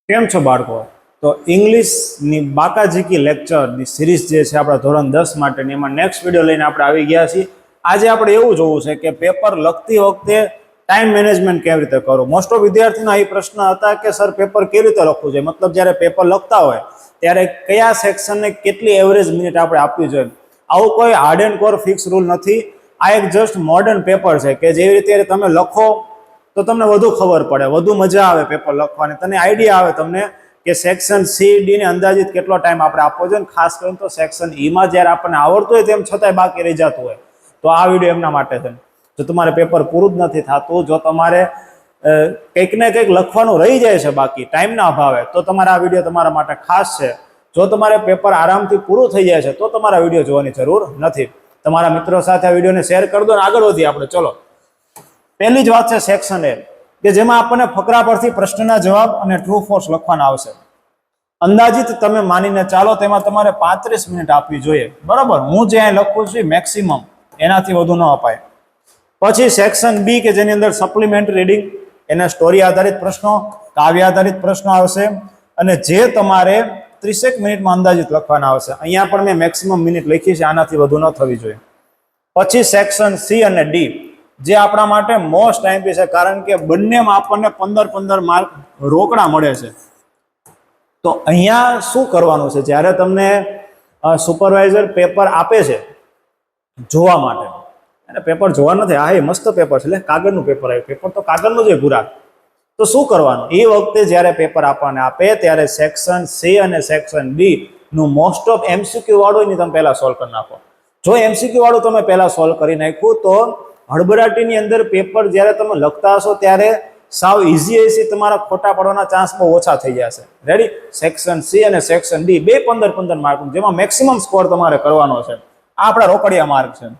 કેમ છો બાળકો? તો ઇંગ્લિશની બાકાજીકી લેક્ચરની સિરીઝ જે છે આપણા ધોરણ 10 માટેની, એમાં નેક્સ્ટ વિડીયો લઈને આપણે આવી ગયા છીએ. આજે આપણે એવું જોવું છે કે પેપર લખતી વખતે ટાઈમ મેનેજમેન્ટ કેવી રીતે કરવું. મોસ્ટ ઓફ વિદ્યાર્થીઓના એ પ્રશ્ન હતા કે સર પેપર કેવી રીતે લખવું જોઈએ, મતલબ જ્યારે પેપર લખતા હોય ત્યારે કયા સેક્શનને કેટલી એવરેજ મિનિટ આપણે આપવી જોઈએ. આવું કોઈ hard and core fix rule નથી. આ એક જસ્ટ મોડર્ન પેપર છે કે જેવી રીતે તમે લખો તો તમને વધુ ખબર પડે, વધુ મજા આવે પેપર લખવાની, તને આઈડિયા આવે તમને કે સેક્શન સી ડી ને અંદાજિત કેટલો ટાઈમ આપણે આપવો જોઈએ. ખાસ કરીને તો સેક્શન ઈ માં જ્યારે આપણને આવડતું હોય તેમ છતાંય બાકી રહી જતું હોય તો આ વિડીયો એમના માટે છે. જો તમારે પેપર પૂરું જ નથી થતું, જો તમારે કંઈક ને કંઈક લખવાનું રહી જાય છે બાકી ટાઈમના અભાવે, તો તમારે આ વિડીયો તમારા માટે ખાસ છે. જો તમારે પેપર આરામથી પૂરું થઈ જાય છે તો તમારા વિડીયો જોવાની જરૂર નથી. તમારા મિત્રો સાથે આ વિડીયોને શેર કરી દો અને આગળ વધીએ આપણે. ચલો, પહેલી જ વાત છે સેક્શન એ, કે જેમાં આપણને ફકરા પરથી પ્રશ્નના જવાબ અને ટ્રુ ફોલ્સ લખવાના આવશે. અંદાજિત તમે માનીને ચાલો તેમાં તમારે 35 મિનિટ આપવી જોઈએ, બરાબર. હું જે અહીં લખું છું મેક્સિમમ, એનાથી વધુ ન અપાય. પછી સેક્શન બી કે જેની અંદર સપ્લિમેન્ટરી રીડિંગ, એના સ્ટોરી આધારિત પ્રશ્નો, કાવ્ય આધારિત પ્રશ્નો આવશે અને જે તમારે 30 મિનિટમાં અંદાજિત લખવાના આવશે. અહીંયા પણ મેં મેક્સિમમ મિનિટ લખી છે, આનાથી વધુ ન થવી જોઈએ. પછી સેક્શન સી અને ડી જે આપણા માટે મોસ્ટ ટાઈમ છે, કારણ કે બંનેમાં આપણને 15 માર્ક રોકડા મળે છે. તો અહીંયા શું કરવાનું છે, જ્યારે તમને સુપરવાઇઝર પેપર આપે છે જોવા માટે, અને પેપર જોવા નથી, આ એ મસ્ત પેપર છે, એટલે કાગળનું પેપર આવ્યું, પેપર તો કાગળનું જ પૂરા. તો શું કરવાનું એ વખતે જ્યારે પેપર આપણને આપે ત્યારે સેક્શન સી અને સેક્શન ડી નું મોસ્ટ ઓફ એમસીક્યુ વાળું એની તમે પહેલા સોલ્વ કરી નાખો. જો એમસીક્યુ વાળું તમે પહેલા સોલ્વ કરી નાખ્યું તો હડબડાટીની અંદર પેપર જ્યારે તમે લખતા હશો ત્યારે સાવ ઇઝી તમારા ખોટા પડવાના ચાન્સ બહુ ઓછા થઈ જશે. રેડી? સેક્શન સી અને સેક્શન ડી બે 15 માર્ક, જેમાં મેક્સિમમ સ્કોર તમારે કરવાનો છે. આ આપણા રોકડિયા માર્ક છે.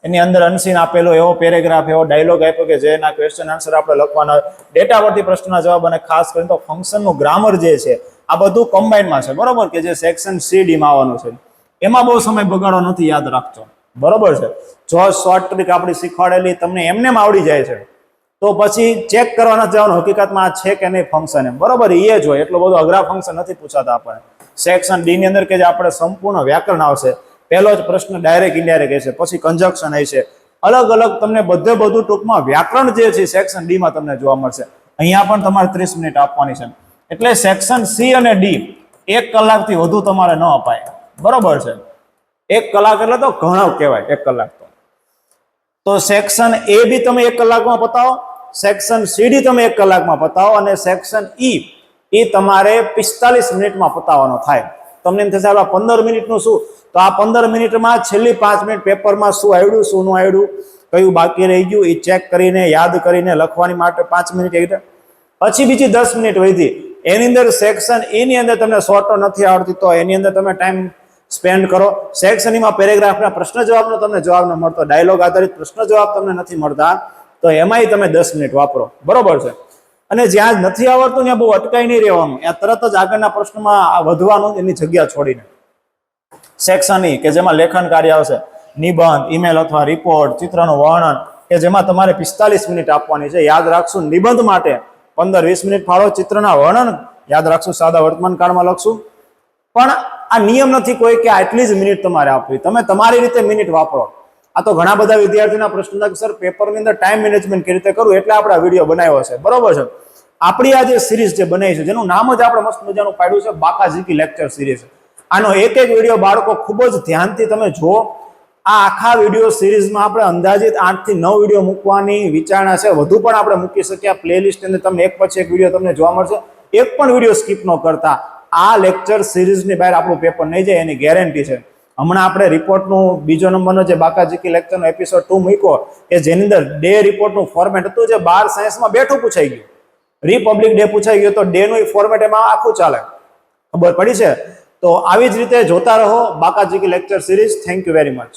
એની અંદર અનસીન આપેલો એવો પેરેગ્રાફ, એવો ડાયલોગ આપ્યો કે જેના ક્વેશ્ચન આન્સર આપણે લખવાના, ડેટા પરથી પ્રશ્નના જવાબ, અને ખાસ કરીને તો ફંક્શનનું ગ્રામર જે છે આ બધું કમ્બાઇનમાં છે, બરોબર, કે જે સેક્શન સી ડી માં આવવાનું છે. એમાં બહુ સમય બગાડો નથી, યાદ રાખજો, બરોબર છે. જો શોર્ટ ટ્રીક આપણી શીખવાડેલી તમને એમને આવડી જાય છે તો પછી ચેક કરવાના જવાનું હકીકતમાં આ છે કે નહીં ફંક્શન, એમ, બરોબર. એ જ હોય, એટલો બધો અઘરા ફંક્શન નથી પૂછાતા આપણને. સેક્શન ડી ની અંદર કે જે આપણે સંપૂર્ણ વ્યાકરણ આવશે, પહેલો જ પ્રશ્ન ડાયરેક્ટ ઇનડાયરેક્ટ હશે, પછી કન્જક્શન હશે, અલગ અલગ તમને બધું ટૂંકમાં વ્યાકરણ જે છે સેક્શન ડી માં તમને જોવા મળશે. અહીંયા પણ તમારે 30 મિનિટ આપવાની છે. એટલે સેક્શન સી અને ડી 1 કલાકથી વધુ તમારે ન અપાય, બરોબર છે. 1 કલાક એટલે તો ઘણો કહેવાય, 1 કલાક તો સેક્શન એ બી તમે 1 કલાકમાં પતાવો, સેક્શન સીડી તમે 1 કલાકમાં પતાવો, અને સેક્શન ઈ એ તમારે 45 મિનિટમાં પતાવવાનો થાય. તમને એમ થશે આ 15 મિનિટનું શું, તો આ 15 મિનિટમાં છેલ્લી 5 મિનિટ પેપરમાં શું આવડ્યું, શું ન આવડ્યું, કયું બાકી રહી ગયું, એ ચેક કરીને યાદ કરીને લખવાની માટે 5 મિનિટ એવી રીતે. પછી બીજી 10 મિનિટ વધી, એની અંદર સેક્શન ઈ ની અંદર તમને શોર્ટ નથી આવડતી તો એની અંદર તમે ટાઈમ સ્પેન્ડ કરો. સેક્શન ઈમાં પેરેગ્રાફના પ્રશ્ન જવાબનો તમને જવાબ ન મળતો, ડાયલોગ આધારિત પ્રશ્ન જવાબ તમને નથી મળતા, તો એમાંય તમે 10 મિનિટ વાપરો, બરોબર છે. અને જ્યાં નથી આવડતું ત્યાં બહુ અટકાઈ નહીં રહેવાનું, ત્યાં તરત જ આગળના પ્રશ્નમાં વધવાનું, એની જગ્યા છોડીને. સેક્શન ઈ કે જેમાં લેખન કાર્ય આવશે, નિબંધ, ઈમેલ અથવા રિપોર્ટ, ચિત્રનું વર્ણન, કે જેમાં તમારે 45 મિનિટ આપવાની છે. યાદ રાખશું નિબંધ માટે 15-20 મિનિટ ફાળો, ચિત્રના વર્ણન યાદ રાખશું સાદા વર્તમાન કાળમાં લખશું. પણ આ નિયમ નથી કોઈ કે આટલી જ મિનિટ તમારે આપવી, તમે તમારી રીતે મિનિટ વાપરો. આ તો ઘણા બધા વિદ્યાર્થીઓના પ્રશ્ન હતા કે સર પેપરની અંદર ટાઈમ મેનેજમેન્ટ કેવી રીતે કરવું, એટલે આપણે આ વિડીયો બનાવ્યો છે, બરોબર છે. આપણી આ જે સિરીઝ જે બનાવી છે, જેનું નામ જ આપણે મસ્ત મજાનું પાડ્યું છે બાકાજીકી લેક્ચર સિરીઝ. આનો એક વિડીયો બાળકો ખૂબ જ ધ્યાનથી તમે જુઓ. આ આખા વિડીયો સિરીઝમાં આપણે અંદાજિત 8 થી 9 વિડીયો મૂકવાની વિચારણા છે, વધુ પણ આપણે મૂકી શકીએ. આ પ્લેલિસ્ટ અંદર તમને એક પછી એક વિડીયો તમને જોવા મળશે, એક પણ વિડીયો સ્કીપ ન કરતા. આ લેક્ચર સિરીઝની બહાર આપણું પેપર નહીં જાય એની ગેરંટી છે. હમણાં આપણે રિપોર્ટનું બીજો નંબરનો જે બાકાજીકી લેક્ચરનો એપિસોડ 2 મૂક્યો કે જેની અંદર ડે રિપોર્ટનું ફોર્મેટ હતું, જે 12 સાયન્સમાં બેઠું પૂછાઈ ગયું, રિપબ્લિક ડે પૂછાઈ ગયો, તો ડેનું ફોર્મેટ એમાં આખું ચાલે, ખબર પડી છે. તો આવી જ રીતે જોતા રહો બાકાજીકી lecture series. Thank you very much.